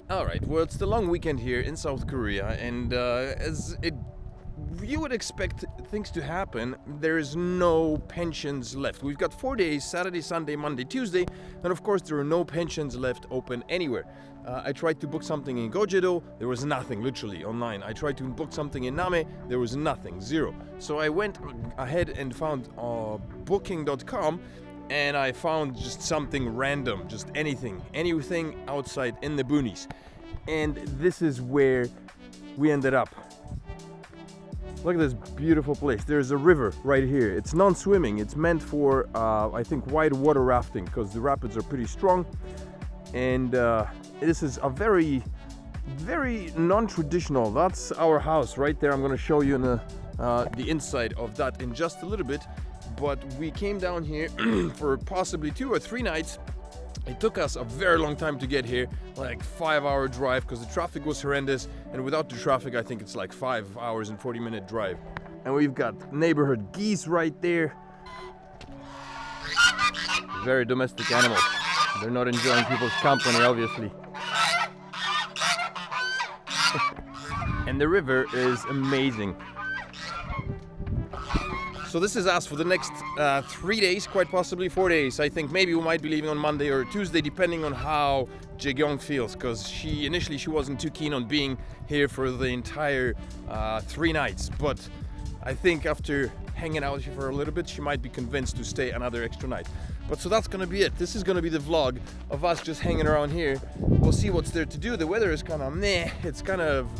Alright, well, it's the long weekend here in South Korea, and you would expect things to happen, there is no pensions left. We've got 4 days, Saturday, Sunday, Monday, Tuesday, and of course there are no pensions left open anywhere. I tried to book something in Gangwon-do, there was nothing, literally, online. I tried to book something in Name, there was nothing, zero. So I went ahead and found booking.com, and I found just something random, just anything outside in the boonies. And this is where we ended up. Look at this beautiful place. There's a river right here. It's non-swimming. It's meant for, I think, white water rafting because the rapids are pretty strong. And this is a very, very non-traditional. That's our house right there. I'm going to show you the inside of that in just a little bit. But we came down here for possibly 2 or 3 nights. It took us a very long time to get here, like 5-hour drive, because the traffic was horrendous, and without the traffic I think it's like 5 hours and 40-minute drive. And we've got neighborhood geese right there. Very domestic animals. They're not enjoying people's company, obviously. And the river is amazing. So this is us for the next 3 days, quite possibly 4 days. I think maybe we might be leaving on Monday or Tuesday, depending on how Jae-gyung feels, because initially she wasn't too keen on being here for the entire 3 nights. But I think after hanging out here for a little bit, she might be convinced to stay another extra night. But so that's gonna be it. This is gonna be the vlog of us just hanging around here. We'll see what's there to do. The weather is kind of meh. It's kind of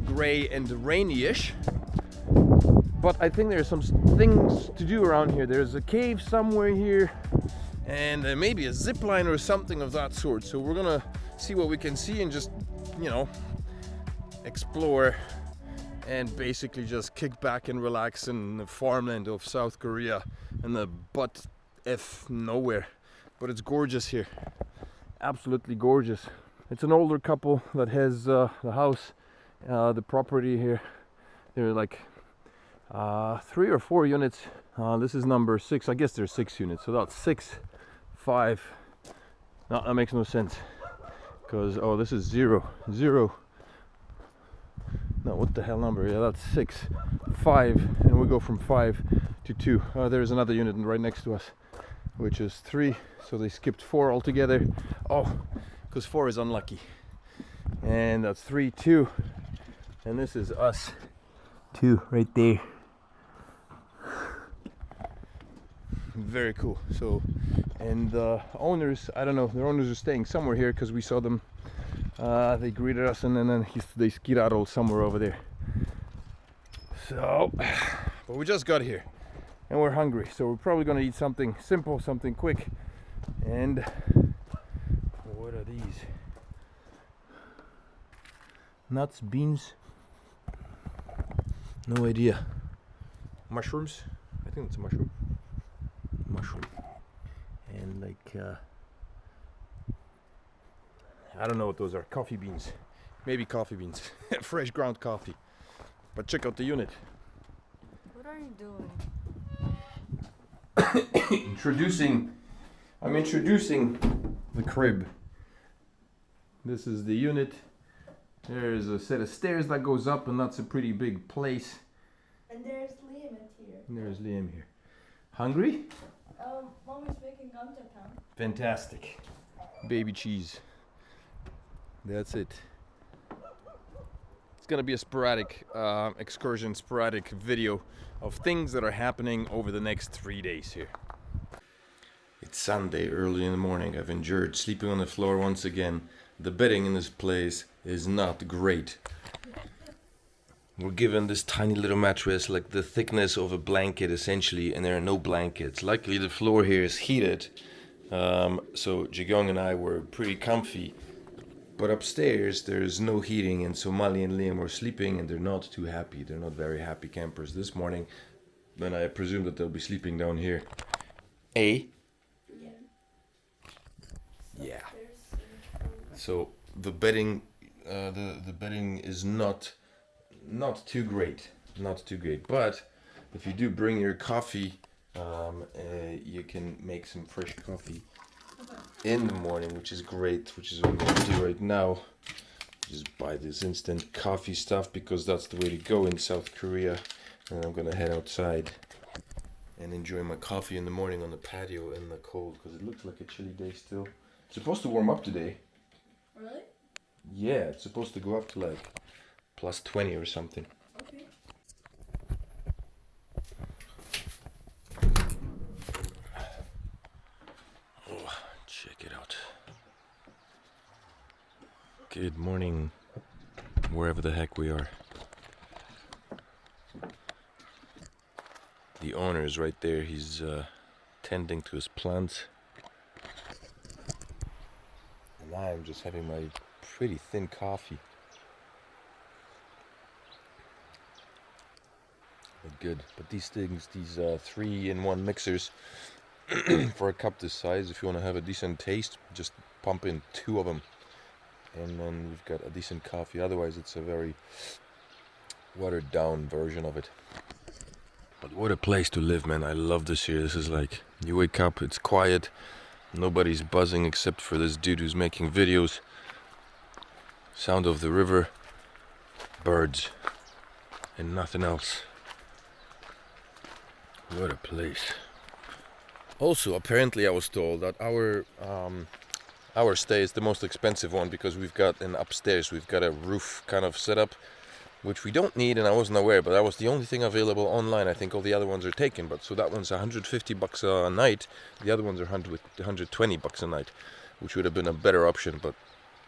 gray and rainy-ish. But I think there's some things to do around here. There's a cave somewhere here, and maybe a zip line or something of that sort. So we're gonna see what we can see and just, explore and basically just kick back and relax in the farmland of South Korea in the butt F nowhere. But it's gorgeous here, absolutely gorgeous. It's an older couple that has the house, the property here. They're like 3 or 4 units. This is number 6. I guess there's 6 units, so that's 6, 5. No, that makes no sense, because this is 0. No, what the hell number? Yeah, that's 6, 5, and we go from 5 to 2. There's another unit right next to us, which is 3. So they skipped 4 altogether. Because 4 is unlucky. And that's 3, 2, and this is us 2 right there. Very cool. So, and the owners, I don't know, their owners are staying somewhere here because we saw them. They greeted us, and then they skedaddled somewhere over there. So, but we just got here and we're hungry, so we're probably gonna eat something simple, something quick. And what are these? Nuts, beans? No idea. Mushrooms? I think it's a mushroom. And like I don't know what those are. Coffee beans. Maybe coffee beans. Fresh ground coffee. But check out the unit. What are you doing? I'm introducing the crib. This is the unit. There's a set of stairs that goes up, and that's a pretty big place. And there's Liam here. And there's Liam here. Hungry? Mommy's making untouched. Fantastic. Baby cheese. That's it. It's gonna be a sporadic excursion, sporadic video of things that are happening over the next 3 days here. It's Sunday, early in the morning. I've endured sleeping on the floor once again. The bedding in this place is not great. We're given this tiny little mattress, like the thickness of a blanket essentially, and there are no blankets. Luckily the floor here is heated, so Jae-gyung and I were pretty comfy. But upstairs there's no heating, and so Mali and Liam are sleeping, and they're not too happy. They're not very happy campers this morning. Then I presume that they'll be sleeping down here. Yeah. So the bedding is not too great, but if you do bring your coffee, you can make some fresh coffee in the morning, which is great, which is what we're going to do right now. Just buy this instant coffee stuff because that's the way to go in South Korea. And I'm gonna head outside and enjoy my coffee in the morning on the patio in the cold because it looks like a chilly day still. It's supposed to warm up today. Really? Yeah, it's supposed to go up to like plus 20 or something. Okay. Oh, check it out. Good morning, wherever the heck we are. The owner is right there. He's tending to his plants. And I'm just having my pretty thin coffee. But good. But these things, these 3-in-1 mixers for a cup this size, if you want to have a decent taste, just pump in 2 of them. And then you've got a decent coffee. Otherwise, it's a very watered down version of it. But what a place to live, man. I love this here. This is like, you wake up, it's quiet. Nobody's buzzing except for this dude who's making videos. Sound of the river, birds, and nothing else. What a place. Also, apparently I was told that our stay is the most expensive one because we've got an upstairs, we've got a roof kind of setup, which we don't need, and I wasn't aware, but that was the only thing available online. I think all the other ones are taken, but so that one's $150 a night. The other ones are $120 a night, which would have been a better option, but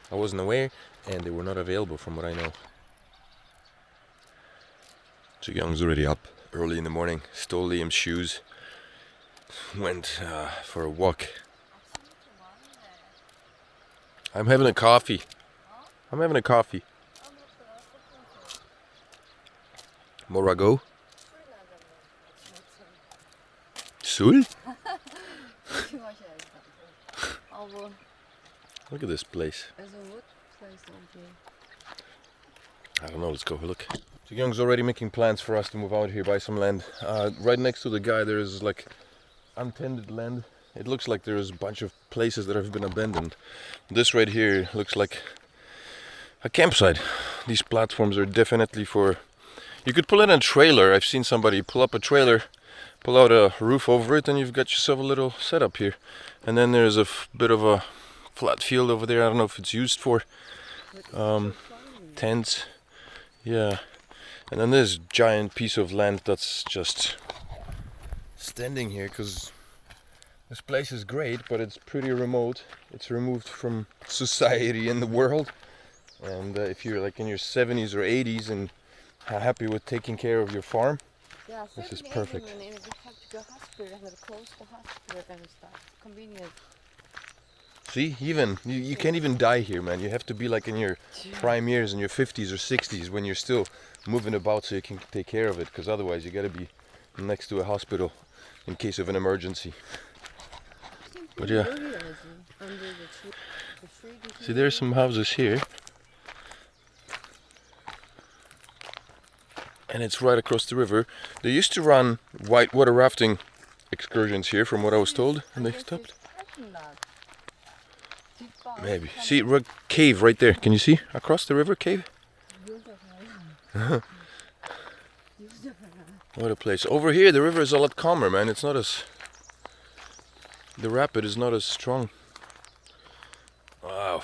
I wasn't aware, and they were not available from what I know. So Young's already up early in the morning, stole Liam's shoes, went for a walk. I'm having a coffee. Morago? Sul? Look at this place. I don't know, let's go look. So Young's already making plans for us to move out here, buy some land. Right next to the guy there is like untended land. It looks like there's a bunch of places that have been abandoned. This right here looks like a campsite. These platforms are definitely for... You could pull in a trailer. I've seen somebody pull up a trailer, pull out a roof over it, and you've got yourself a little setup here. And then there's a bit of a flat field over there. I don't know if it's used for tents. Yeah. And then this giant piece of land that's just standing here because this place is great, but it's pretty remote. It's removed from society in the world. And if you're like in your 70s or 80s and happy with taking care of your farm, this is perfect. See, even you can't even die here, man. You have to be like in your prime years, in your 50s or 60s, when you're still moving about so you can take care of it, because otherwise you got to be next to a hospital in case of an emergency. But yeah, see, there's some houses here, and it's right across the river. They used to run whitewater rafting excursions here, from what I was told, and they stopped. Maybe. See, cave right there. Can you see across the river? Cave. What a place. Over here the river is a lot calmer, man. It's not as... The rapid is not as strong. Wow.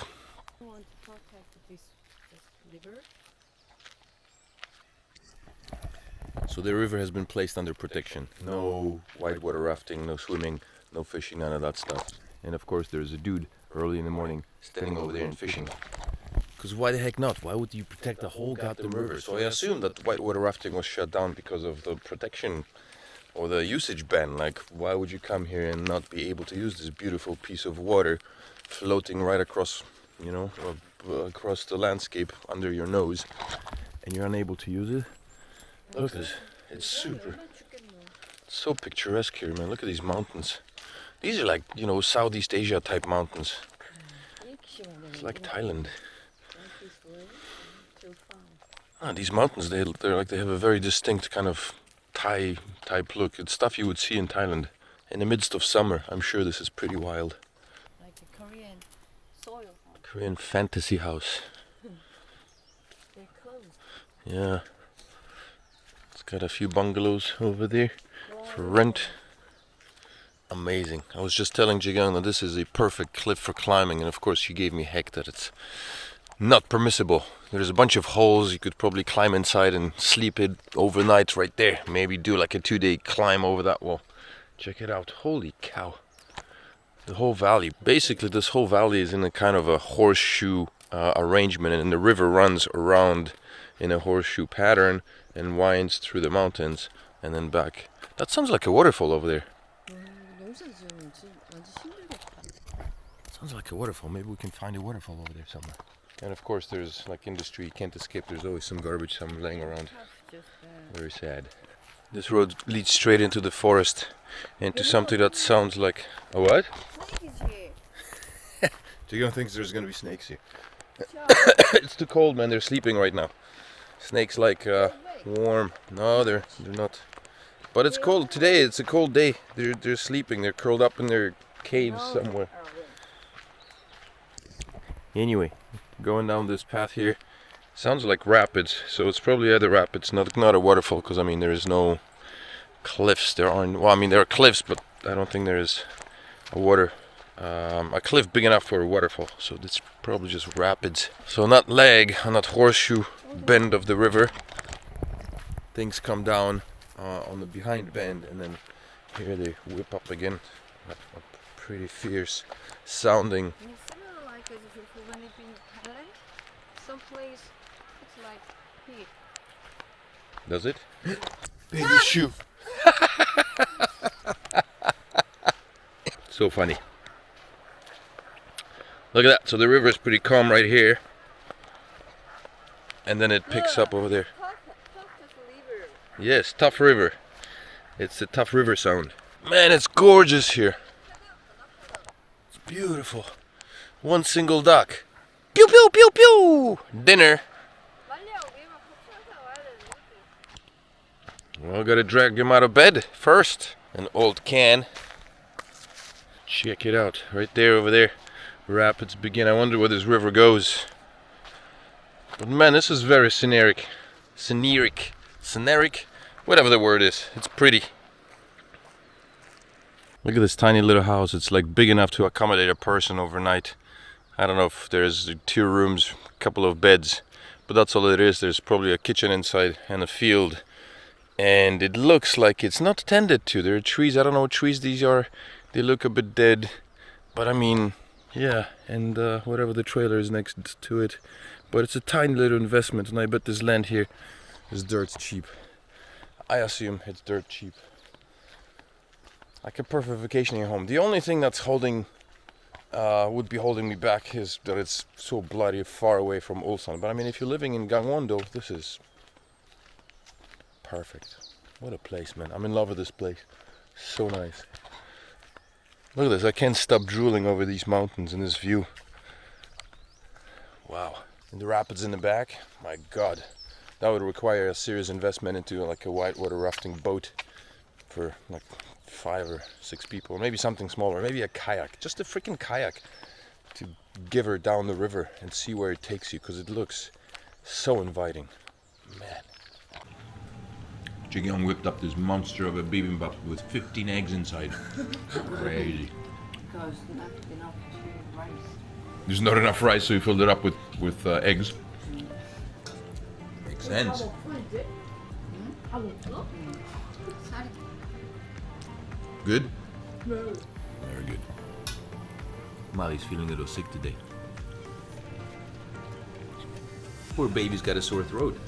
So the river has been placed under protection. No whitewater rafting, no swimming, no fishing, none of that stuff. And of course there's a dude early in the morning standing over there and fishing. Because why the heck not? Why would you protect the whole goddamn river? So I assume that whitewater rafting was shut down because of the protection or the usage ban. Like, why would you come here and not be able to use this beautiful piece of water floating right across, you know, across the landscape under your nose, and you're unable to use it? Look at this. It's super. It's so picturesque here, man. Look at these mountains. These are like, you know, Southeast Asia type mountains. It's like Thailand. These mountains, they're like, they have a very distinct kind of Thai type look. It's stuff you would see in Thailand in the midst of summer. I'm sure this is pretty wild. Like a Korean soil. Korean fantasy house. Yeah. It's got a few bungalows over there for rent. Amazing. I was just telling Jigang that this is a perfect cliff for climbing, and of course she gave me heck that it's not permissible. There's a bunch of holes. You could probably climb inside and sleep it overnight right there. Maybe do like a 2-day climb over that wall. Check it out. Holy cow. The whole valley. Basically this whole valley is in a kind of a horseshoe arrangement, and the river runs around in a horseshoe pattern and winds through the mountains and then back. That sounds like a waterfall over there. Sounds like a waterfall. Maybe we can find a waterfall over there somewhere. And of course there's like industry you can't escape. There's always some garbage some laying around. Very sad. This road leads straight into the forest, into something that sounds like a what? Jigon thinks there's gonna be snakes here. It's too cold, man. They're sleeping right now. Snakes like warm. No, they're not. But it's cold today. It's a cold day. They're sleeping. They're curled up in their caves somewhere. Anyway, going down this path here. Sounds like rapids, so it's probably either rapids, not a waterfall, because I mean there is no cliffs. There aren't. Well, I mean there are cliffs, but I don't think there is a cliff big enough for a waterfall. So it's probably just rapids. So not not horseshoe bend of the river. Things come down on the behind bend, and then here they whip up again. A pretty fierce sounding. It's similar like as if you when you've been in Thailand, someplace it's like here. Does it? Baby shoe. So funny. Look at that. So the river is pretty calm right here, and then it picks up over there. Yes, tough river. It's the tough river sound. Man, it's gorgeous here. It's beautiful. One single duck. Pew pew pew pew. Dinner. Well, gotta drag him out of bed first. An old can. Check it out. Right there, over there. Rapids begin. I wonder where this river goes. But man, this is very scenic. Scenic? Whatever the word is. It's pretty. Look at this tiny little house. It's like big enough to accommodate a person overnight. I don't know if there's 2 rooms, a couple of beds, but that's all it is. There's probably a kitchen inside and a field. And it looks like it's not tended to. There are trees. I don't know what trees these are. They look a bit dead. But I mean, yeah. And whatever the trailer is next to it. But it's a tiny little investment. And I bet this land here is dirt cheap. I assume it's dirt cheap. Like a perfect vacationing home. The only thing that's would be holding me back is that it's so bloody far away from Ulsan. But I mean, if you're living in Gangwon-do, this is perfect. What a place, man. I'm in love with this place. So nice. Look at this. I can't stop drooling over these mountains and this view. Wow. And the rapids in the back. My God. That would require a serious investment into like a whitewater rafting boat for like 5 or 6 people. Or maybe something smaller. Maybe a kayak. Just a freaking kayak to give her down the river and see where it takes you, because it looks so inviting. Man. Jigyong whipped up this monster of a bibimbap with 15 eggs inside. Crazy. Because not enough rice. There's not enough rice, so he filled it up with eggs. Makes sense. Good? Very good. Molly's feeling a little sick today. Poor baby's got a sore throat.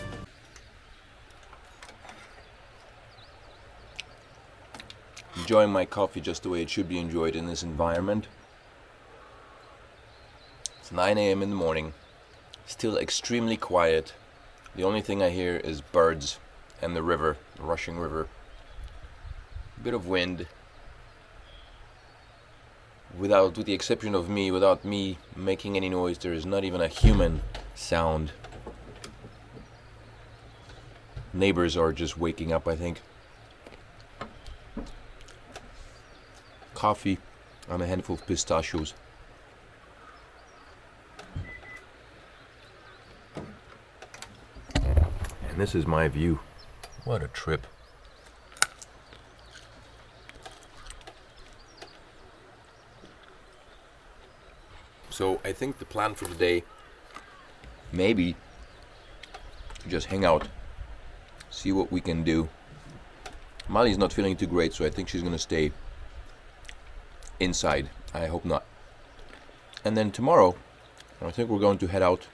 Enjoying my coffee just the way it should be enjoyed in this environment. It's 9 a.m. in the morning. Still extremely quiet. The only thing I hear is birds and the river, the rushing river. A bit of wind. With the exception of me, without me making any noise, there is not even a human sound. Neighbors are just waking up, I think. Coffee and a handful of pistachios. And this is my view. What a trip. So I think the plan for today, maybe just hang out, see what we can do. Molly's not feeling too great, so I think she's gonna stay inside. I hope not. And then tomorrow, I think we're going to head out.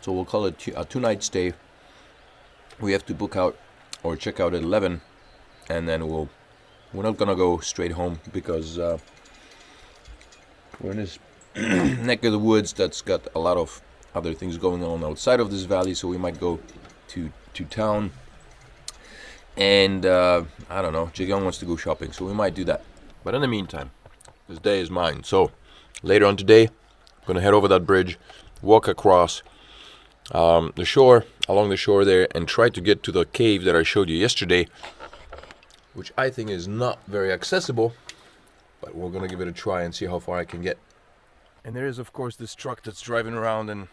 So we'll call it a 2-night stay. We have to book out or check out at 11, and then we're not gonna go straight home because we're in this neck of the woods that's got a lot of other things going on outside of this valley. So we might go to town, and I don't know, Jaegyong wants to go shopping, so we might do that. But in the meantime, this day is mine. So later on today, I'm gonna head over that bridge, walk across the shore, along the shore there, and try to get to the cave that I showed you yesterday, which I think is not very accessible, but we're gonna give it a try and see how far I can get. And there is, of course, this truck that's driving around and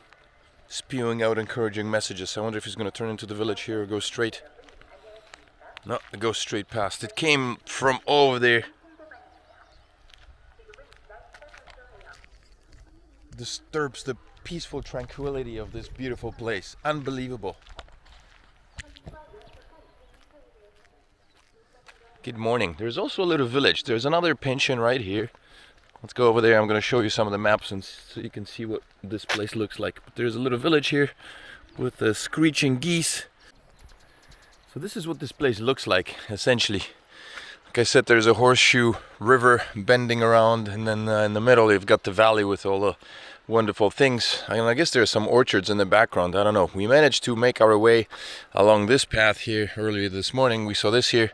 spewing out encouraging messages. I wonder if he's gonna turn into the village here or go straight. No, it goes straight past. It came from over there. Disturbs the peaceful tranquility of this beautiful place. Unbelievable. Good morning. There's also a little village. There's another pension right here. Let's go over there. I'm going to show you some of the maps and so you can see what this place looks like. But there's a little village here with the screeching geese. So this is what this place looks like, essentially. Like I said, there's a horseshoe river bending around, and then in the middle you've got the valley with all the wonderful things. I guess there's some orchards in the background. I don't know. We managed to make our way along this path here earlier this morning. We saw this here.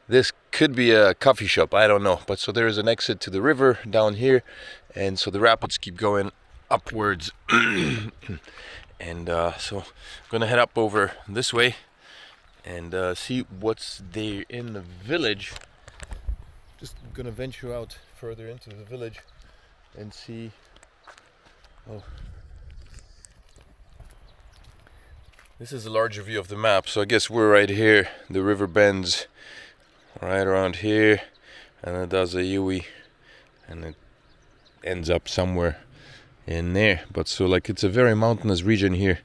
This could be a coffee shop, I don't know. But so there is an exit to the river down here, and so the rapids keep going upwards. And so I'm gonna head up over this way and see what's there in the village. Just gonna venture out further into the village and see. Oh, this is a larger view of the map, so I guess we're right here. The river bends right around here, and it does a U-ey, and it ends up somewhere in there. But so like it's a very mountainous region here.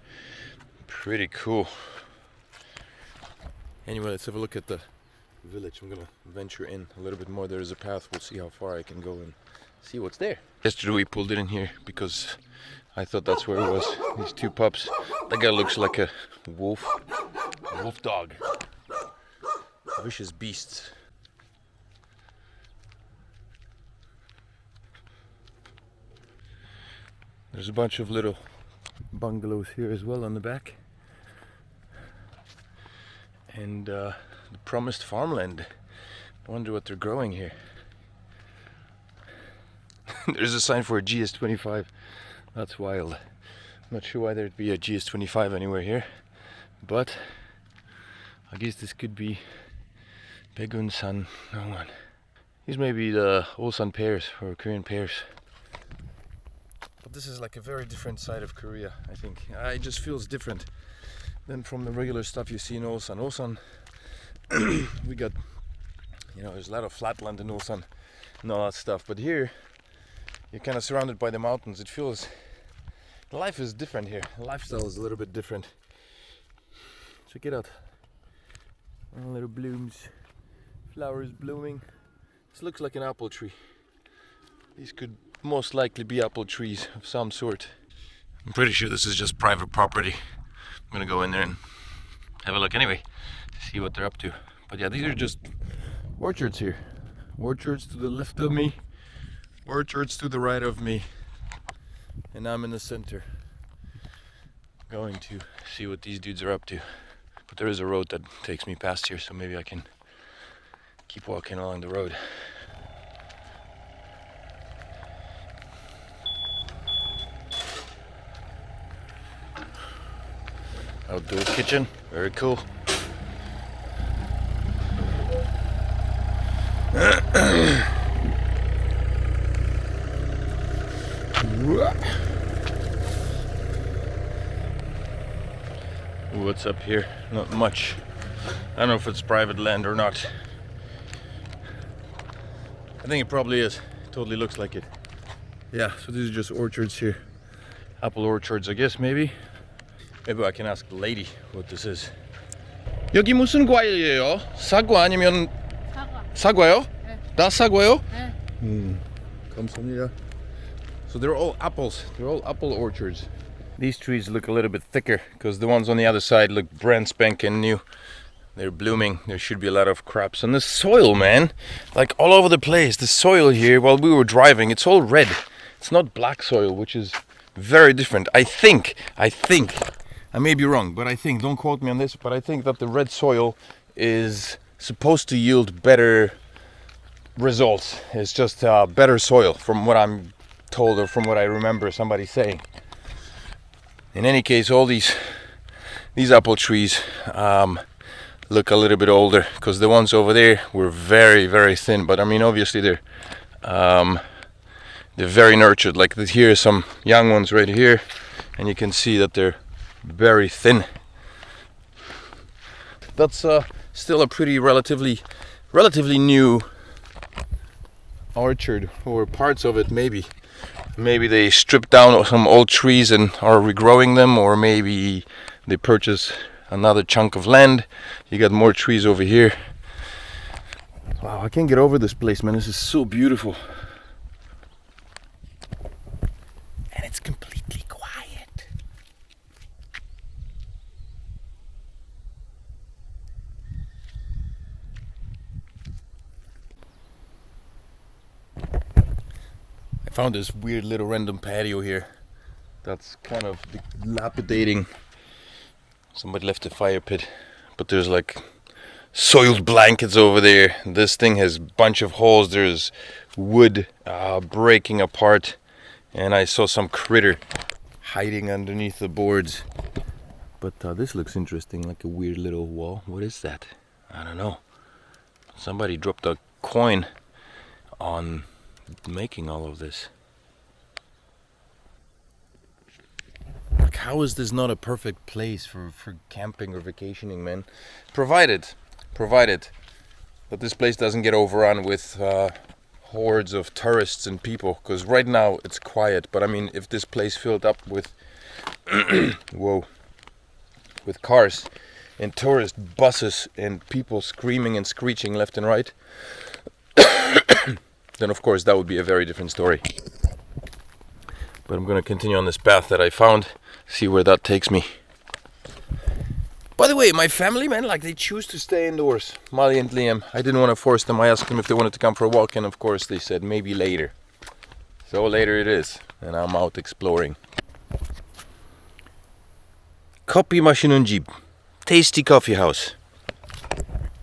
Pretty cool. Anyway, let's have a look at the village. I'm gonna venture in a little bit more. There is a path. We'll see how far I can go and see what's there. Yesterday we pulled it in here because I thought that's where it was. These two pups. That guy looks like a wolf dog. Vicious beasts. There's a bunch of little bungalows here as well on the back. And the promised farmland. I wonder what they're growing here. There's a sign for a GS25. That's wild. I'm not sure why there'd be a GS25 anywhere here, but I guess this could be Baegun-san. No one. These may be the Ulsan pears or Korean pears. But this is like a very different side of Korea, I think. It just feels different than from the regular stuff you see in Ulsan. Ulsan, we got, there's a lot of flatland in Ulsan and all that stuff. But here, you're kind of surrounded by the mountains. It feels, life is different here. Lifestyle is a little bit different. Check it out. Little blooms, flowers blooming. This looks like an apple tree. These could most likely be apple trees of some sort. I'm pretty sure this is just private property. I'm gonna go in there and have a look anyway to see what they're up to. But yeah, these are just orchards here. Orchards to the left of me, orchards to the right of me, and I'm in the center going to see what these dudes are up to. But there is a road that takes me past here, so maybe I can keep walking along the road. Outdoor kitchen, very cool. What's up here? Not much. I don't know if it's private land or not. I think it probably is. Totally looks like it. Yeah, so these are just orchards here. Apple orchards, I guess, maybe. Maybe I can ask the lady what this is. 여기 무슨 과일이에요? 사과 아니면 사과요? 네. 다 사과요? 네. 감사합니다. So they're all apples. They're all apple orchards. These trees look a little bit thicker because the ones on the other side look brand spanking new. They're blooming. There should be a lot of crops. And the soil, man, like all over the place. The soil here, while we were driving, it's all red. It's not black soil, which is very different. I think, I may be wrong, but I think, don't quote me on this, but I think that the red soil is supposed to yield better results. It's just better soil from what I'm told or from what I remember somebody saying. In any case, all these apple trees look a little bit older because the ones over there were very, very thin. But I mean, obviously they're very nurtured. Like here are some young ones right here, and you can see that they're very thin. That's still a pretty relatively new orchard, or parts of it maybe. Maybe they stripped down some old trees and are regrowing them, or maybe they purchased another chunk of land. You got more trees over here. Wow, I can't get over this place, man. This is so beautiful. And it's completely quiet. I found this weird little random patio here that's kind of dilapidating. Somebody left a fire pit, but there's like soiled blankets over there. This thing has a bunch of holes. There's wood breaking apart, and I saw some critter hiding underneath the boards. But this looks interesting, like a weird little wall. What is that? I don't know. Somebody dropped a coin on making all of this. Like, how is this not a perfect place for camping or vacationing, man? Provided that this place doesn't get overrun with hordes of tourists and people, because right now it's quiet. But I mean, if this place filled up with with cars and tourist buses and people screaming and screeching left and right, then of course that would be a very different story. But I'm gonna continue on this path that I found, see where that takes me. By the way, my family, man, like, they choose to stay indoors. Molly and Liam, I didn't want to force them. I asked them if they wanted to come for a walk, and of course they said maybe later. So later it is, and I'm out exploring. Kopi Mashinunjib, tasty coffee house.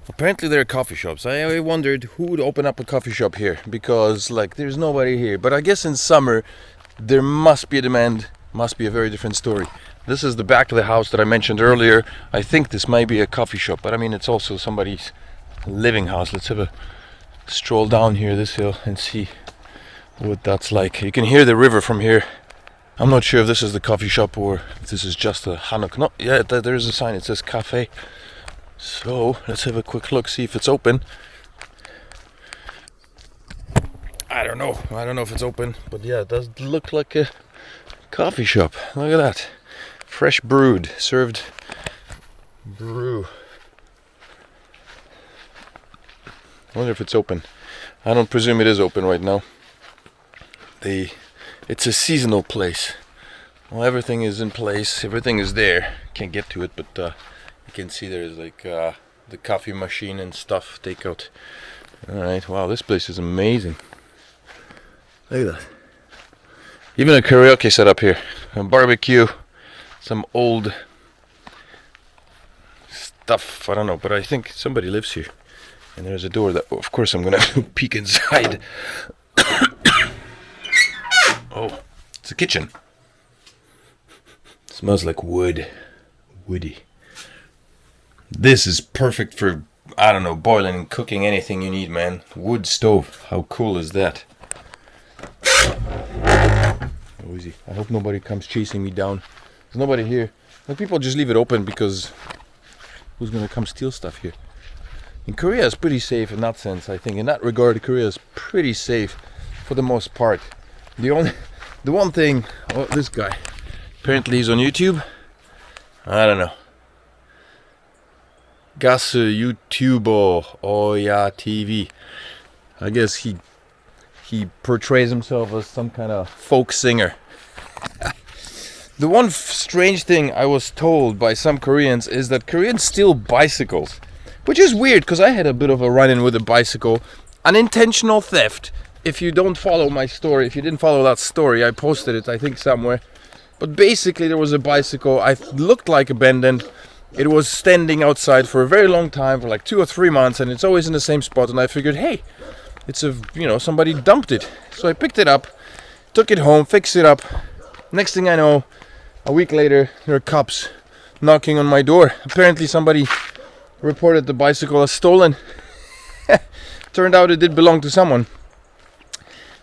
Apparently there are coffee shops. I wondered who would open up a coffee shop here, because like there's nobody here. But I guess in summer there must be a demand, must be a very different story. This is the back of the house that I mentioned earlier. I think this might be a coffee shop, but I mean it's also somebody's living house. Let's have a stroll down here this hill and see what that's like. You can hear the river from here. I'm not sure if this is the coffee shop or if this is just a hanok. No, yeah, there's a sign. It says cafe. So let's have a quick look, see if it's open. I don't know if it's open, but yeah, it does look like a coffee shop. Look at that. Fresh brewed, served brew. I wonder if it's open. I don't presume it is open right now. It's a seasonal place. Well, everything is in place, everything is there. Can't get to it, but you can see there's like the coffee machine and stuff, takeout. Alright, wow, this place is amazing. Look at that. Even a karaoke set up here. A barbecue, some old stuff, I don't know, but I think somebody lives here. And there's a door that, of course, I'm gonna peek inside. Oh, it's a kitchen. It smells like wood. Woody. This is perfect for, I don't know, boiling and cooking anything you need, man. Wood stove. How cool is that? Oh, easy. I hope nobody comes chasing me down. There's nobody here. Like, people just leave it open because who's gonna come steal stuff here? In Korea is pretty safe in that sense, I think. In that regard, Korea is pretty safe for the most part. The one thing, oh, this guy, apparently he's on YouTube. I don't know. Gas YouTuber, oh yeah, TV. I guess he portrays himself as some kind of folk singer. The one strange thing I was told by some Koreans is that Koreans steal bicycles, which is weird because I had a bit of a run-in with a bicycle. Unintentional theft. If you don't follow my story, if you didn't follow that story, I posted it, I think, somewhere. But basically there was a bicycle, I looked like abandoned. It was standing outside for a very long time, for like 2 or 3 months, and it's always in the same spot. And I figured, hey, it's somebody dumped it. So I picked it up, took it home, fixed it up. Next thing I know, a week later, there are cops knocking on my door. Apparently somebody reported the bicycle as stolen. Turned out it did belong to someone.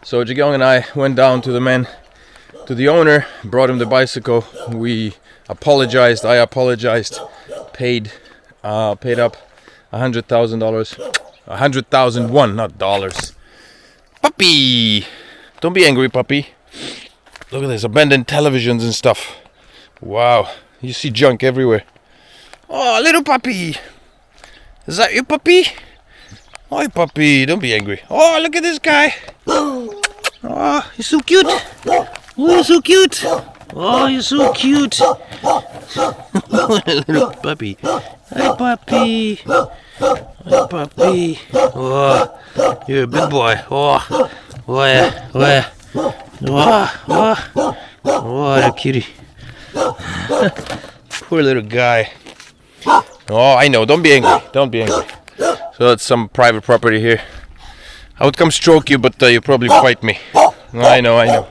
So Jigyong and I went down to the owner, brought him the bicycle. We apologized, I apologized, paid up $100,000. 100,000 won, not dollars. Puppy! Don't be angry, puppy. Look at this, abandoned televisions and stuff. Wow, you see junk everywhere. Oh, little puppy! Is that your puppy? Hi, puppy, don't be angry. Oh, look at this guy! Oh, he's so cute! Oh, you're so cute! Oh, you're so cute! Little puppy. Hi, puppy! Hi, puppy! Oh, you're a big boy. Oh, where? Oh, the kitty. Poor little guy. Oh, I know. Don't be angry. Don't be angry. So that's some private property here. I would come stroke you, but you probably fight me. I know.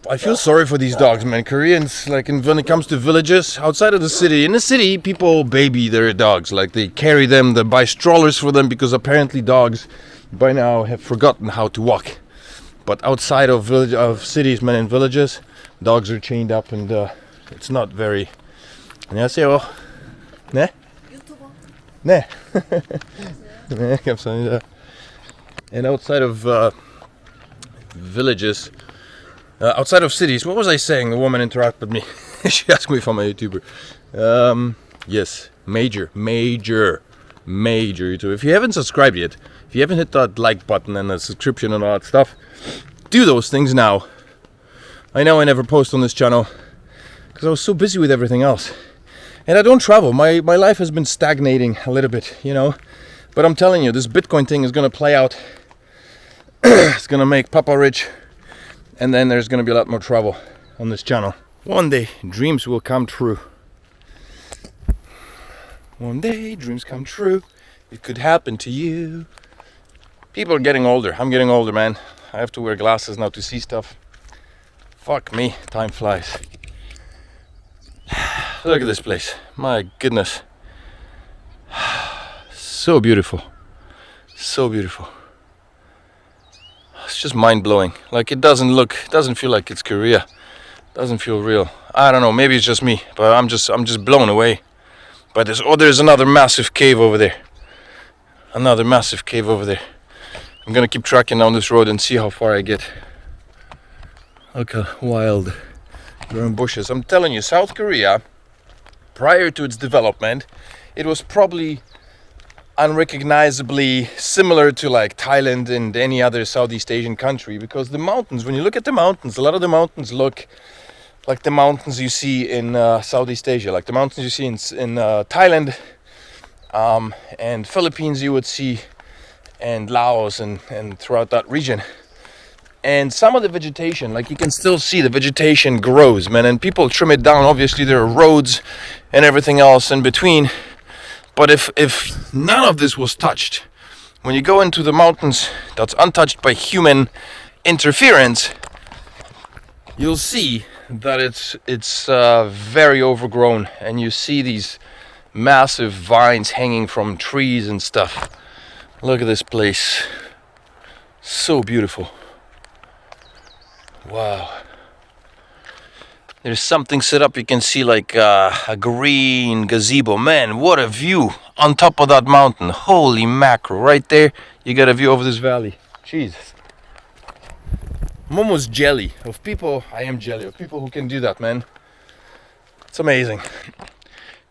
I feel sorry for these dogs, man. Koreans, like, when it comes to villages outside of the city. In the city, people baby their dogs. Like, they carry them, they buy strollers for them, because apparently dogs by now have forgotten how to walk. But outside of cities, man, in villages, dogs are chained up, and it's not very. 안녕하세요. 네? 유튜버. 네. 네, 감사합니다. And outside of villages, outside of cities, what was I saying? The woman interrupted me. She asked me if I'm a YouTuber. Yes, major YouTuber. If you haven't subscribed yet, if you haven't hit that like button and the subscription and all that stuff, do those things now. I know I never post on this channel because I was so busy with everything else. And I don't travel. My life has been stagnating a little bit, But I'm telling you, this Bitcoin thing is going to play out. It's going to make Papa rich. And then there's going to be a lot more travel on this channel. One day, dreams will come true. One day, dreams come true. It could happen to you. People are getting older. I'm getting older, man. I have to wear glasses now to see stuff. Fuck me, time flies. Look at this place. My goodness. So beautiful. So beautiful. It's just mind-blowing. Like, it doesn't feel like it's Korea. It doesn't feel real. I don't know, maybe it's just me, but I'm just blown away by this. Oh, there's another massive cave over there. Another massive cave over there. I'm gonna keep tracking down this road and see how far I get. Look how wild growing bushes. I'm telling you, South Korea, prior to its development, it was probably unrecognizably similar to like Thailand and any other Southeast Asian country, because the mountains, when you look at the mountains, a lot of the mountains look like the mountains you see in Southeast Asia, like the mountains you see in Thailand and Philippines you would see, and Laos and throughout that region. And some of the vegetation, like you can still see the vegetation grows, man, and people trim it down. Obviously there are roads and everything else in between. But if none of this was touched, when you go into the mountains that's untouched by human interference, you'll see that it's very overgrown, and you see these massive vines hanging from trees and stuff. Look at this place. So beautiful. Wow. There's something set up. You can see like a green gazebo. Man, what a view on top of that mountain. Holy mackerel. Right there, you got a view over this valley. Jesus. I'm almost jelly of people. I am jelly of people who can do that, man. It's amazing.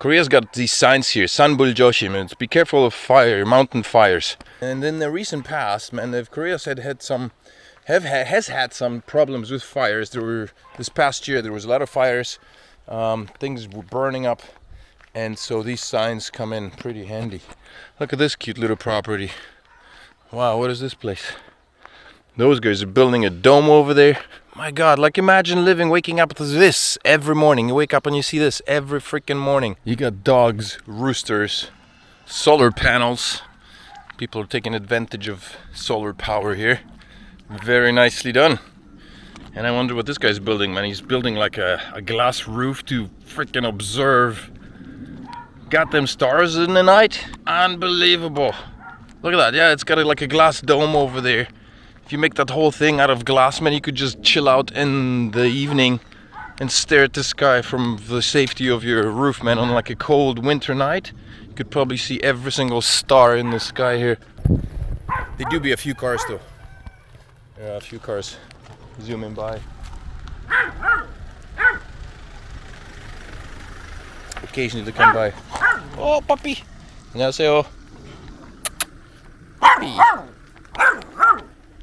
Korea's got these signs here. Sanbul Joshim. It's be careful of fire, mountain fires. And in the recent past, man, Korea's has had some problems with fires. This past year there was a lot of fires. Things were burning up, and so these signs come in pretty handy. Look at this cute little property. Wow, what is this place? Those guys are building a dome over there. My God, like imagine waking up to this every morning. You wake up and you see this every freaking morning. You got dogs, roosters, solar panels. People are taking advantage of solar power here. Very nicely done. And I wonder what this guy's building, man. He's building like a glass roof to freaking observe goddamn stars in the night. Unbelievable. Look at that. Yeah, it's got like a glass dome over there. If you make that whole thing out of glass, man, you could just chill out in the evening and stare at the sky from the safety of your roof, man. On like a cold winter night, you could probably see every single star in the sky here. There do be a few cars though. Yeah, a few cars zooming by. Occasionally they come by. Oh, puppy! 안녕하세요. Puppy.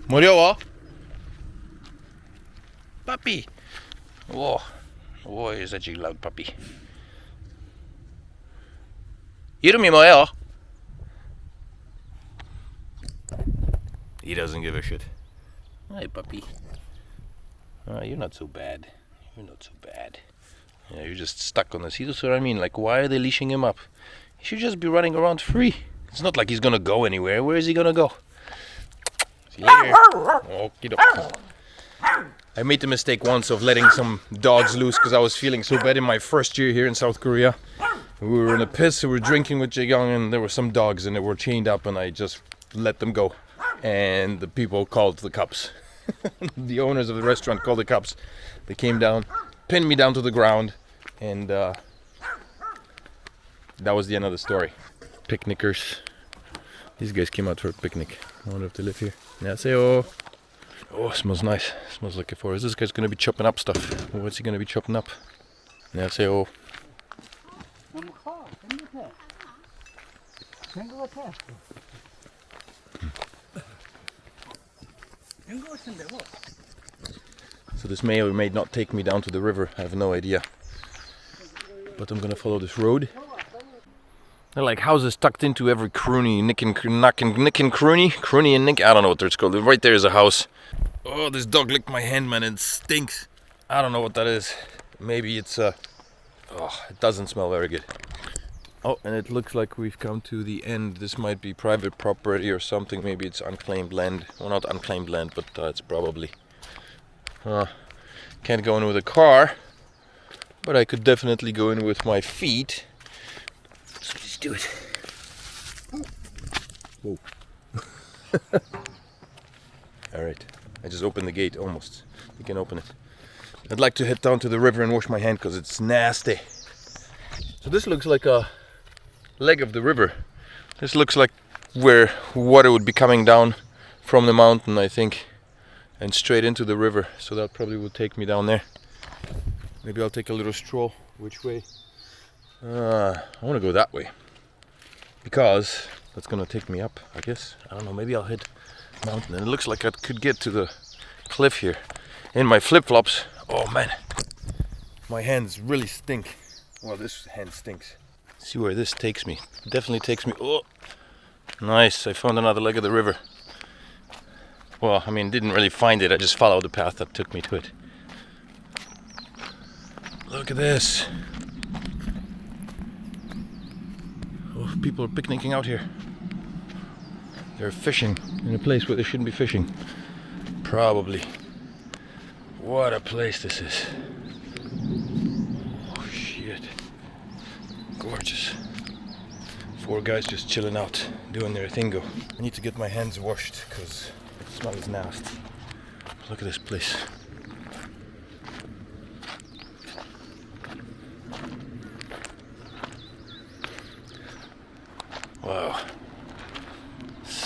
어려워? Puppy. Whoa. Whoa, is such a loud puppy. 이름이 뭐예요? He doesn't give a shit. Hi, puppy. You're not so bad. You're not so bad. Yeah, you're just stuck on the seat. That's what I mean. Like, why are they leashing him up? He should just be running around free. It's not like he's gonna go anywhere. Where is he gonna go? See you later. Okey-doke. I made the mistake once of letting some dogs loose because I was feeling so bad in my first year here in South Korea. We were in a piss, we were drinking with Jaegyong, and there were some dogs and they were chained up, and I just let them go. And the people called the cops. The owners of the restaurant called the cops. They came down, pinned me down to the ground, and that was the end of the story. Picnickers. These guys came out for a picnic. I wonder if they live here. 안녕하세요. Oh, it smells nice. It smells like a forest. This guy's gonna be chopping up stuff. What's he gonna be chopping up? 안녕하세요. So this may or may not take me down to the river. I have no idea. But I'm gonna follow this road. They're like houses tucked into every croony, nick and croony and nick. I don't know what it's called. Right there is a house. Oh, this dog licked my hand, man. It stinks. I don't know what that is. Maybe it's oh, it doesn't smell very good. Oh, and it looks like we've come to the end. This might be private property or something. Maybe it's unclaimed land. Well, not unclaimed land, but it's probably. Can't go in with a car, but I could definitely go in with my feet. So let's do it. Whoa. Alright, I just opened the gate almost. You can open it. I'd like to head down to the river and wash my hand because it's nasty. So this looks like a leg of the river. This looks like where water would be coming down from the mountain, I think, and straight into the river. So that probably would take me down there. Maybe I'll take a little stroll. Which way? I want to go that way because that's gonna take me up, I guess. I don't know, maybe I'll hit mountain. And it looks like I could get to the cliff here in my flip-flops. Oh man, my hands really stink. Well, this hand stinks. See where this takes me. Definitely takes me. Oh, nice, I found another leg of the river. Well, I mean, didn't really find it, I just followed the path that took me to it. Look at this. Oh, people are picnicking out here. They're fishing in a place where they shouldn't be fishing. Probably. What a place this is. Oh shit. Gorgeous. 4 guys just chilling out, doing their thingo. I need to get my hands washed because the smell is nasty. Look at this place.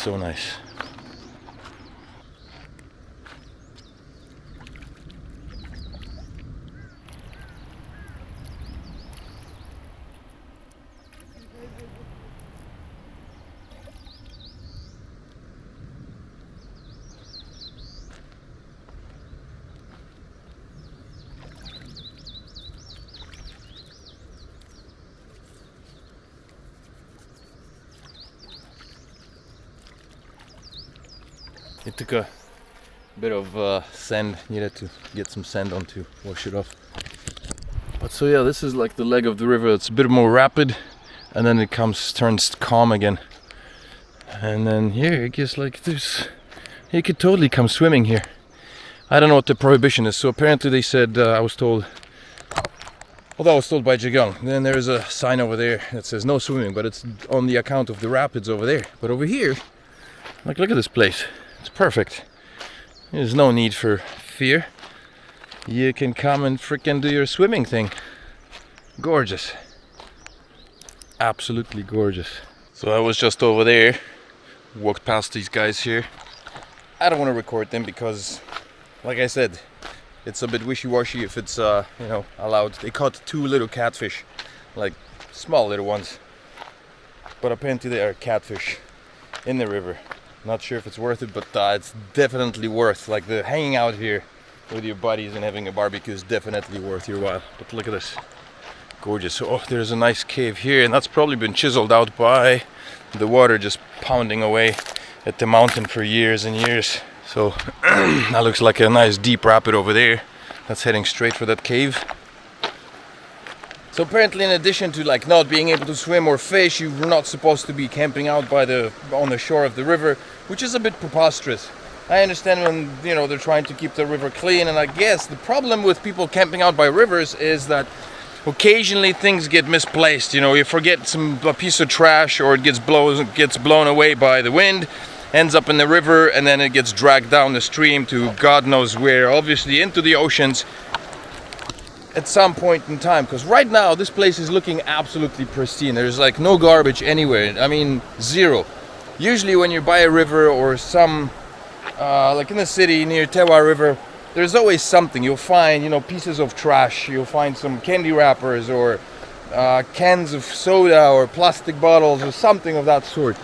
so nice. It took a bit of sand, needed to get some sand on to wash it off. But so yeah, this is like the leg of the river. It's a bit more rapid, and then it turns calm again. And then here it gets like this. You could totally come swimming here. I don't know what the prohibition is. So apparently they said, I was told by Jigong, then there's a sign over there that says no swimming, but it's on the account of the rapids over there. But over here, like, look at this place. It's perfect. There's no need for fear. You can come and frickin' do your swimming thing. Gorgeous. Absolutely gorgeous. So I was just over there, walked past these guys here. I don't want to record them because, like I said, it's a bit wishy-washy if it's allowed. They caught 2 little catfish, like small little ones, but apparently they are catfish in the river. Not sure if it's worth it, but it's definitely worth, like, the hanging out here with your buddies and having a barbecue is definitely worth your while. But look at this, gorgeous. Oh, there's a nice cave here, and that's probably been chiseled out by the water just pounding away at the mountain for years and years. So that looks like a nice deep rapid over there that's heading straight for that cave. So apparently, in addition to like not being able to swim or fish, you're not supposed to be camping out on the shore of the river, which is a bit preposterous. I understand when they're trying to keep the river clean, and I guess the problem with people camping out by rivers is that occasionally things get misplaced. You forget a piece of trash, or it gets blown away by the wind, ends up in the river, and then it gets dragged down the stream to God knows where, obviously into the oceans at some point in time. Because right now this place is looking absolutely pristine. There's like no garbage anywhere. I mean, zero. Usually when you're by a river or some like in the city near Tewa River, there's always something. You'll find pieces of trash, you'll find some candy wrappers or cans of soda or plastic bottles or something of that sort.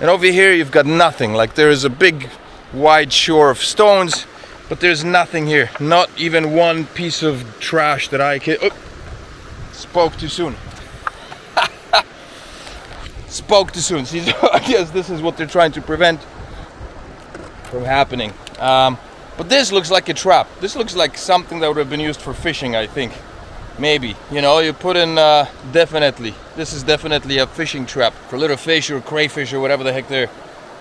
And over here you've got nothing. Like, there is a big wide shore of stones, but there's nothing here. Not even one piece of trash that I can... spoke too soon. Spoke too soon. See, I guess this is what they're trying to prevent from happening. But this looks like a trap. This looks like something that would have been used for fishing, I think. Maybe. You put in... definitely. This is definitely a fishing trap for little fish or crayfish or whatever the heck they're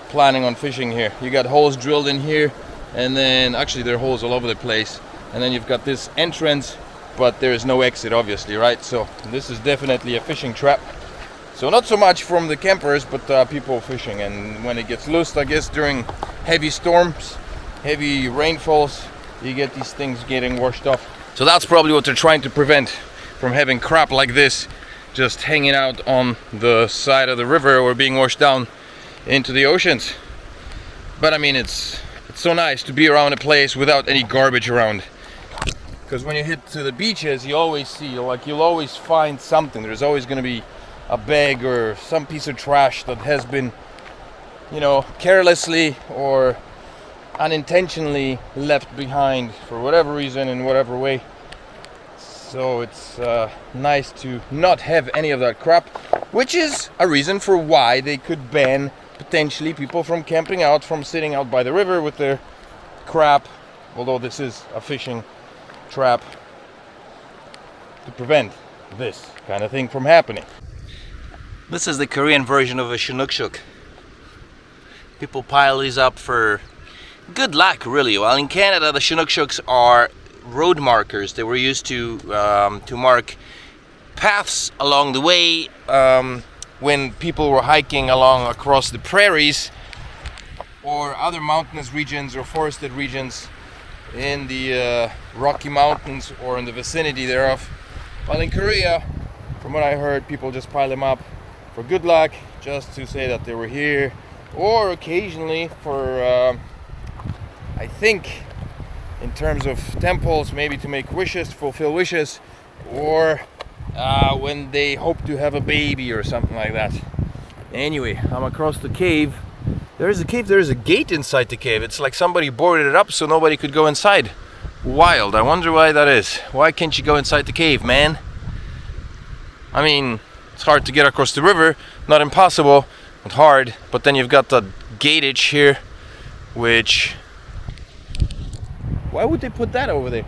planning on fishing here. You got holes drilled in here. And then, actually, there are holes all over the place. And then you've got this entrance, but there is no exit, obviously, right? So this is definitely a fishing trap. So not so much from the campers, but people fishing. And when it gets loosed, I guess, during heavy storms, heavy rainfalls, you get these things getting washed off. So that's probably what they're trying to prevent, from having crap like this just hanging out on the side of the river or being washed down into the oceans. But I mean, it's so nice to be around a place without any garbage around, because when you hit to the beaches, you always see, you'll always find something. There's always going to be a bag or some piece of trash that has been carelessly or unintentionally left behind for whatever reason, in whatever way. So it's nice to not have any of that crap, which is a reason for why they could ban potentially people from camping out, from sitting out by the river with their crap, although this is a fishing trap, to prevent this kind of thing from happening. This is the Korean version of a shinukshuk. People pile these up for good luck, really. While in Canada, the shinukshuks are road markers. They were used to mark paths along the way when people were hiking across the prairies or other mountainous regions or forested regions in the Rocky Mountains or in the vicinity thereof. While in Korea, from what I heard, people just pile them up for good luck, just to say that they were here or occasionally for I think in terms of temples, maybe to make wishes, fulfill wishes, or when they hope to have a baby or something like that. Anyway, I'm across the cave. There is a cave, there is a gate inside the cave. It's like somebody boarded it up so nobody could go inside. Wild. I wonder why that is. Why can't you go inside the cave, man? I mean, it's hard to get across the river. Not impossible, but hard. But then you've got the gateage here, which... Why would they put that over there?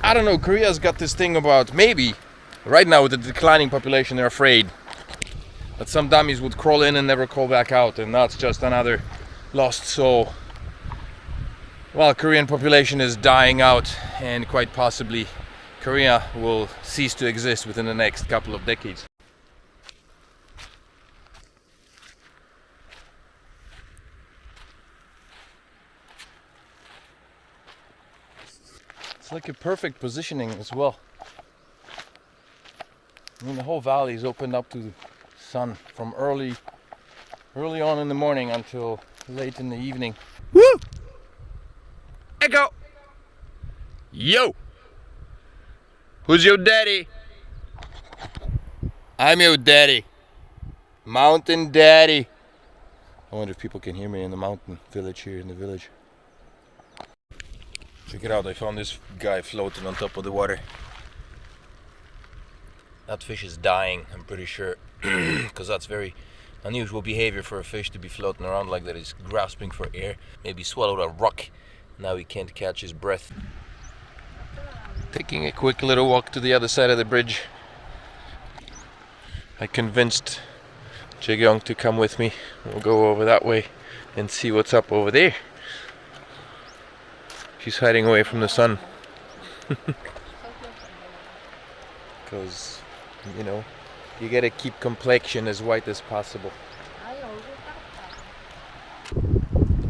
I don't know. Korea's got this thing about, maybe, right now with the declining population, they're afraid that some dummies would crawl in and never crawl back out, and that's just another lost soul. Well, Korean population is dying out, and quite possibly Korea will cease to exist within the next couple of decades. It's like a perfect positioning as well. I mean, the whole valley is opened up to the sun from early on in the morning until late in the evening. Woo! Echo! Yo! Who's your daddy? I'm your daddy. Mountain daddy. I wonder if people can hear me in the mountain village here in the village. Check it out, I found this guy floating on top of the water. That fish is dying, I'm pretty sure, because that's very unusual behavior for a fish to be floating around like that. He's grasping for air, maybe swallowed a rock. Now he can't catch his breath. Taking a quick little walk to the other side of the bridge. I convinced Jae-gyung to come with me. We'll go over that way and see what's up over there. She's hiding away from the sun. Because, you know, you gotta keep complexion as white as possible.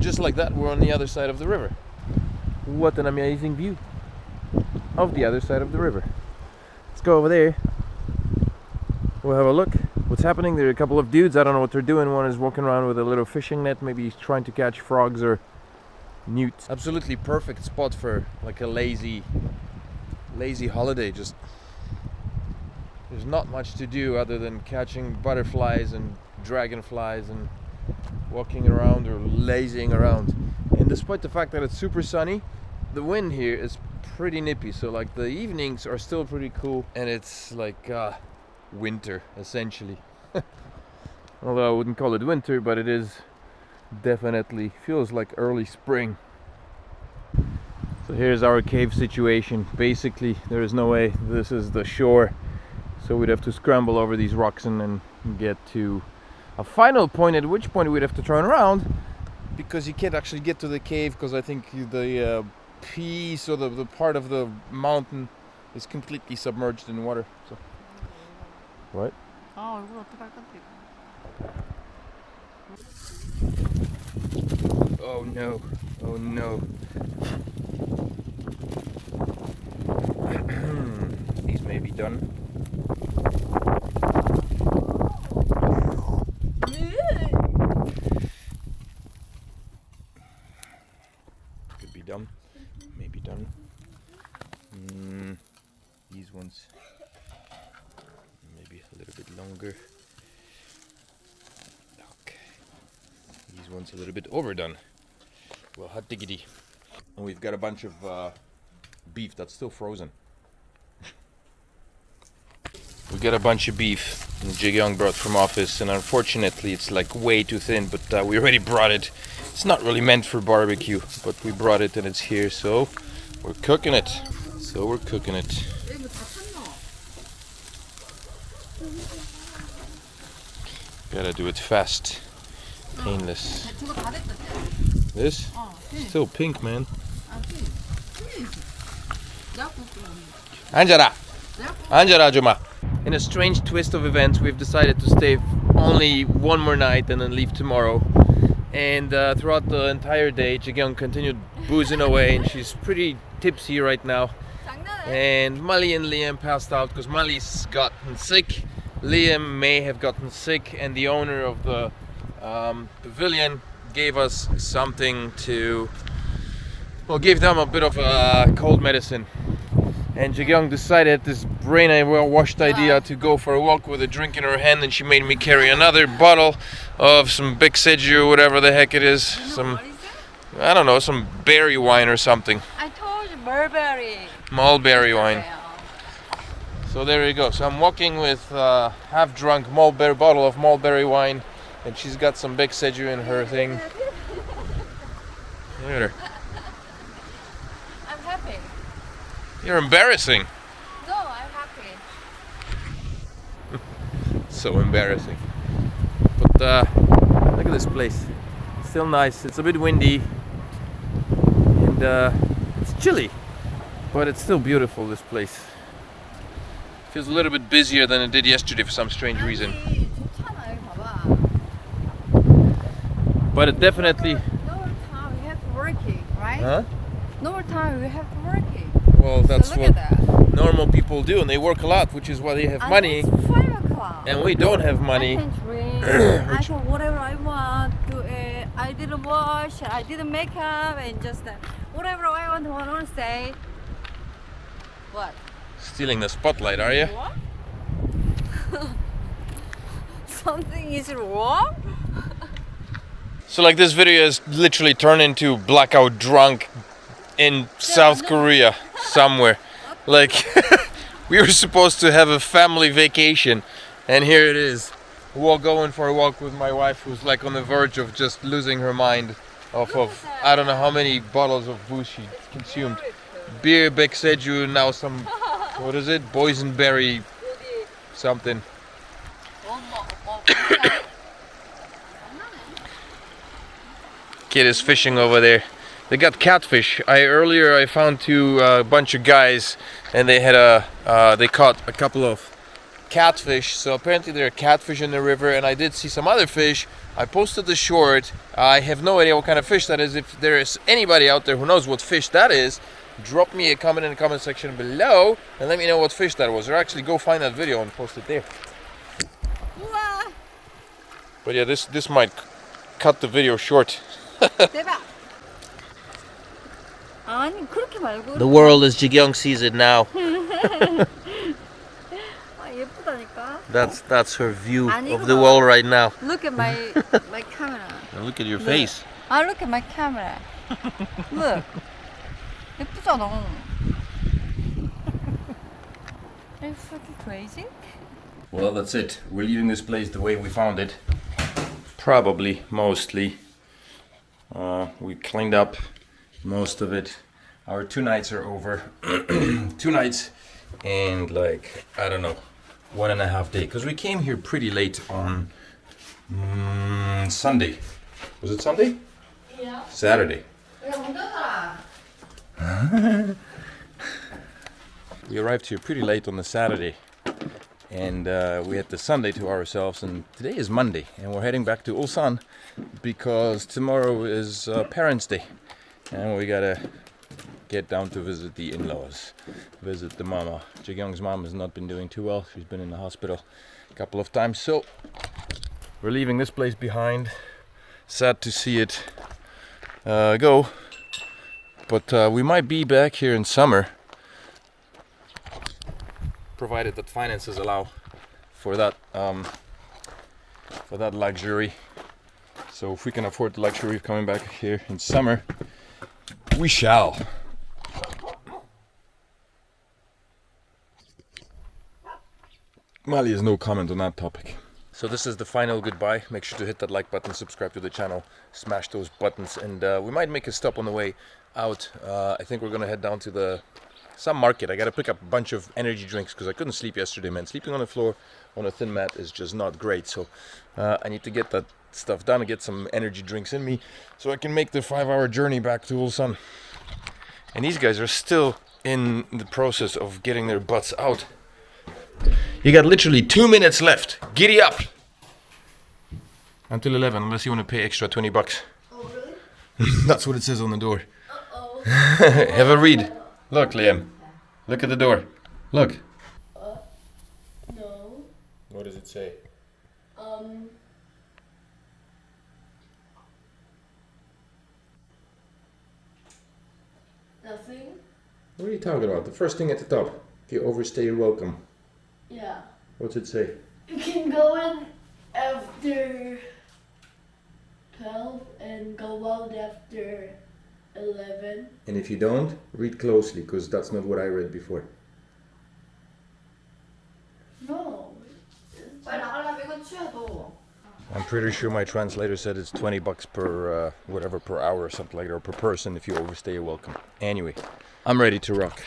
Just like that, we're on the other side of the river. What an amazing view of the other side of the river. Let's go over there. We'll have a look. What's happening? There are a couple of dudes. I don't know what they're doing. One is walking around with a little fishing net. Maybe he's trying to catch frogs or newts. Absolutely perfect spot for like a lazy holiday. Just there's not much to do other than catching butterflies and dragonflies and walking around or lazying around. And despite the fact that it's super sunny, the wind here is pretty nippy, so like the evenings are still pretty cool, and it's like winter essentially. Although I wouldn't call it winter, but it is definitely feels like early spring. So here's our cave situation. Basically there is no way this is the shore, so we'd have to scramble over these rocks and then get to a final point, at which point we'd have to turn around because you can't actually get to the cave, because I think the piece or the part of the mountain is completely submerged in water. So what? Oh no, oh no. These may be done. Could be done, maybe done. These ones maybe a little bit longer. Okay, these ones a little bit overdone. Well, hot diggity. And we've got a bunch of beef that's still frozen. We got a bunch of beef Jae-gyung brought from office, and unfortunately it's like way too thin, but we already brought it. It's not really meant for barbecue, but we brought it and it's here, so we're cooking it. Gotta do it fast, painless. This? Still pink, man. 앉아라! 앉아라, 아줌마! In a strange twist of events, we've decided to stay only one more night and then leave tomorrow. And throughout the entire day, Jae-gyung continued boozing away, and she's pretty tipsy right now. And Mali and Liam passed out because Mali's gotten sick. Liam may have gotten sick, and the owner of the Pavilion gave us something to, well, gave them a bit of cold medicine. And Jaegyung decided, this brain-washed idea, to go for a walk with a drink in her hand, and she made me carry another bottle of some big Seju, whatever the heck it is. Some, I don't know, some berry wine or something. I told you, mulberry. Mulberry wine. So there you go. So I'm walking with half-drunk bottle of mulberry wine, and she's got some big Seju in her thing. Look at her. I'm happy. You're embarrassing. No, I'm happy. So embarrassing. But look at this place. It's still nice. It's a bit windy, and it's chilly, but it's still beautiful, this place. Feels a little bit busier than it did yesterday for some strange reason. 좋잖아요, 봐봐. But it definitely... Normal time we have to working, right? Huh? Normal time we have to working. Well, that's so look what at that. normal people do, and they work a lot, which is why they have And money. it's 5 o'clock. And we don't have money. I can drink. I can whatever I want. I didn't wash. I didn't make up, and just whatever I want to say. What? Stealing the spotlight, are you? What? Something is wrong? So like this video has literally turned into blackout drunk in South Korea somewhere. Like we were supposed to have a family vacation, and here it is. We're going for a walk with my wife, who's like on the verge of just losing her mind off of I don't know how many bottles of booze she consumed. Beer, big Seju, now some, what is it? Boysenberry something. Kid is fishing over there. They got catfish. Earlier I found a bunch of guys, and they had they caught a couple of catfish. So apparently there are catfish in the river, and I did see some other fish. I posted the short. I have no idea what kind of fish that is. If there is anybody out there who knows what fish that is, drop me a comment in the comment section below and let me know what fish that was, or actually go find that video and post it there. But yeah, this might cut the video short. 대박. 아니 그렇게 말고. The world as Jaegyung sees it now. 아, 예쁘다니까. That's her view 아니, of the world right now. Look at my camera. Now look at your face. I look at my camera. Look. 예쁘잖아. Are you fucking crazy? Well, that's it. We're leaving this place the way we found it. Probably, mostly. We cleaned up most of it. Our 2 nights are over. 2 nights and like, I don't know, 1.5 days. Because we came here pretty late on Sunday. Was it Sunday? Yeah. Saturday. We arrived here pretty late on the Saturday, and we had the Sunday to ourselves, and today is Monday, and we're heading back to Ulsan because tomorrow is Parents' Day, and we gotta get down to visit the in-laws, visit the mama. Jaegyung's mom has not been doing too well. She's been in the hospital a couple of times, so we're leaving this place behind. Sad to see it go, but we might be back here in summer, provided that finances allow for that luxury. So if we can afford the luxury of coming back here in summer, we shall. Mali has no comment on that topic. So this is the final goodbye. Make sure to hit that like button, subscribe to the channel, smash those buttons, and we might make a stop on the way out. I think we're gonna head down to some market. I gotta pick up a bunch of energy drinks because I couldn't sleep yesterday, man. Sleeping on the floor on a thin mat is just not great. So I need to get that stuff done and get some energy drinks in me so I can make the 5-hour journey back to Ulsan. And these guys are still in the process of getting their butts out. You got literally 2 minutes left. Giddy up! Until 11, unless you want to pay extra 20 bucks. Oh, really? That's what it says on the door. Uh-oh. Have a read. Look, Liam. Look at the door. Look. No. What does it say? Nothing. What are you talking about? The first thing at the top. If you overstay, you're welcome. Yeah. What's it say? You can go in after 12 and go out after 11. And if you don't, read closely, because that's not what I read before. No. 빨리 나가려면 이거 취해도. I'm pretty sure my translator said it's $20 per whatever per hour or something like that, or per person. If you overstay, you're welcome. Anyway, I'm ready to rock.